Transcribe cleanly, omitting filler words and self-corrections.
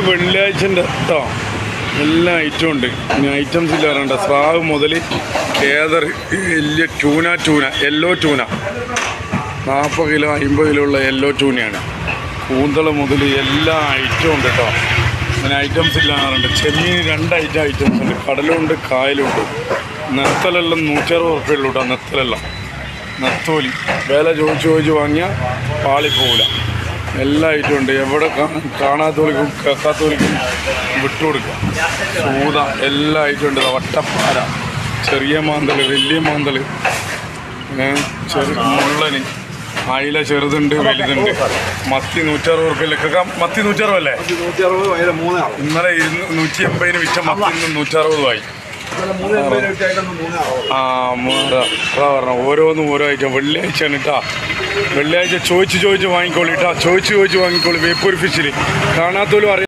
വെള്ളിയാഴ്ചൻ്റെ കേട്ടോ എല്ലാ ഐറ്റവും ഉണ്ട്. ഇനി ഐറ്റംസ് ഇല്ലാറുണ്ട്. സ്രാവ് മുതൽ ഏതർ വലിയ ടൂന യെല്ലോ ടൂന 40 കിലോ 50 കിലോ ഉള്ള യെല്ലോ ടൂനയാണ്. കൂന്തള മുതൽ എല്ലാ ഐറ്റവും ഉണ്ട് കേട്ടോ. അങ്ങനെ ഐറ്റംസ് ഇല്ലാറുണ്ട്. ചെമ്മീൻ 2 ഐറ്റംസ് ഉണ്ട്. കടലുണ്ട് കായലും ഉണ്ട്. നെത്തലെല്ലാം 160 ഉറുപ്പ്യുള്ളൂ കേട്ടോ. നെത്തോലി വില ചോദിച്ച് വാങ്ങിയാൽ പാളിപ്പോവില്ല. എല്ലാ ഐറ്റവും ഉണ്ട്. എവിടെ കാണാത്തോലിക്കും കേൾക്കാത്തോലിക്കും വിട്ടുകൊടുക്കുക. സൂത എല്ലാ ഐറ്റവും ഉണ്ട്. വട്ടപ്പാര, ചെറിയ മാന്തൽ, വലിയ മാന്തൽ, മുള്ളന്, അയില ചെറുതുണ്ട് വലുതുണ്ട്. മത്തി 160 ഉറുപ്പ്യല്ലേ? മത്തി 160 അല്ലേ? ഇന്നലെ 180 വിറ്റ മത്തി 160 ആയി. പറഞ്ഞു ഓരോന്നും ഓരോ ഐറ്റം. വെള്ളിയാഴ്ചയാണ് കേട്ടാ. വെള്ളിയാഴ്ച ചോദിച്ച് വാങ്ങിക്കോളി കേട്ടാ. ചോദിച്ച് വാങ്ങിക്കോളി. വേപ്പൂർ ഫിഷിൽ കാണാത്തോലും അറിയാം.